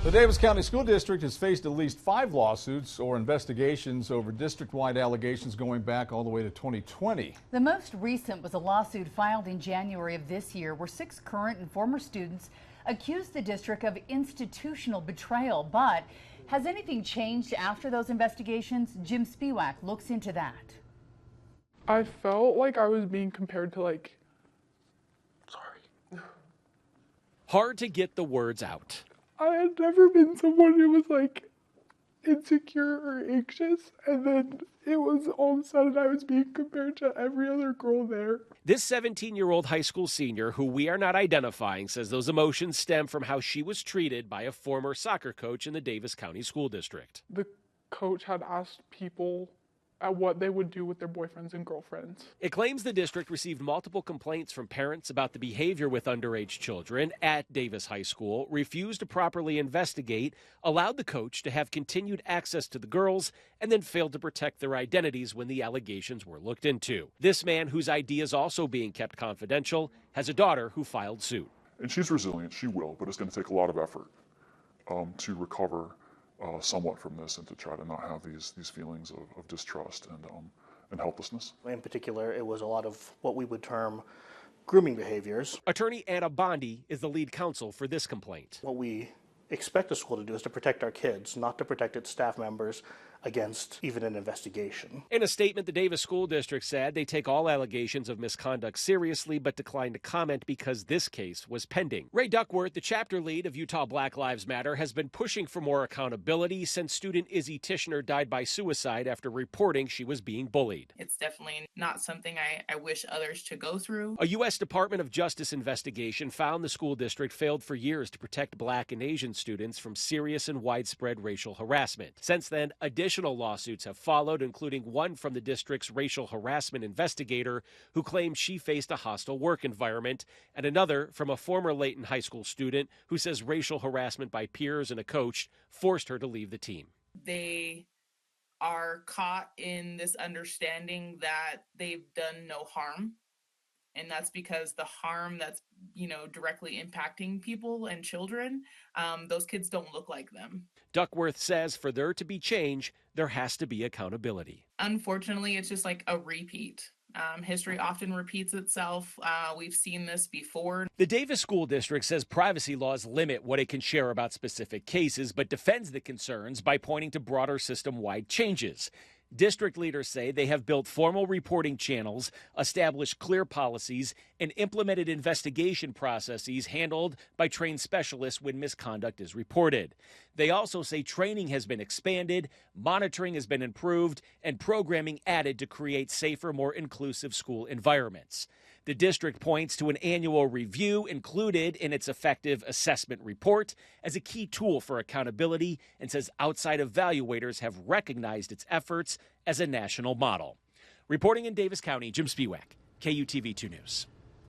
The Davis County School District has faced at least 5 lawsuits or investigations over district-wide allegations going back all the way to 2020. The most recent was a lawsuit filed in January of this year where 6 current and former students accused the district of institutional betrayal. But has anything changed after those investigations? Jim Spiewak looks into that. I felt like I was being compared to Hard to get the words out. I had never been someone who was insecure or anxious, and then it was all of a sudden I was being compared to every other girl there. This 17-year-old high school senior, who we are not identifying, says those emotions stem from how she was treated by a former soccer coach in the Davis County School District. The coach had asked people what they would do with their boyfriends and girlfriends. It claims the district received multiple complaints from parents about the behavior with underage children at Davis High School, refused to properly investigate, allowed the coach to have continued access to the girls, and then failed to protect their identities when the allegations were looked into. This man, whose ID is also being kept confidential, has a daughter who filed suit. And she's resilient, she will, but it's going to take a lot of effort to recover somewhat from this and to try to not have these feelings of distrust and helplessness. In particular, it was a lot of what we would term grooming behaviors. Attorney Anna Bondi is the lead counsel for this complaint. What we expect a school to do is to protect our kids, not to protect its staff members against even an investigation. In a statement, the Davis School District said they take all allegations of misconduct seriously, but declined to comment because this case was pending. Ray Duckworth, the chapter lead of Utah Black Lives Matter, has been pushing for more accountability since student Izzy Tishner died by suicide after reporting she was being bullied. It's definitely not something I wish others to go through. A U.S. Department of Justice investigation found the school district failed for years to protect Black and Asian students from serious and widespread racial harassment. Since then, additional lawsuits have followed, including one from the district's racial harassment investigator who claimed she faced a hostile work environment, and another from a former Layton High School student who says racial harassment by peers and a coach forced her to leave the team. They are caught in this understanding that they've done no harm. And that's because the harm that's, directly impacting people and children, those kids don't look like them. Duckworth says for there to be change, there has to be accountability. Unfortunately, it's just like a repeat. History often repeats itself. We've seen this before. The Davis School District says privacy laws limit what it can share about specific cases, but defends the concerns by pointing to broader system-wide changes. District leaders say they have built formal reporting channels, established clear policies, and implemented investigation processes handled by trained specialists when misconduct is reported. They also say training has been expanded, monitoring has been improved, and programming added to create safer, more inclusive school environments. The district points to an annual review included in its effective assessment report as a key tool for accountability and says outside evaluators have recognized its efforts as a national model. Reporting in Davis County, Jim Spiewak, KUTV 2 News.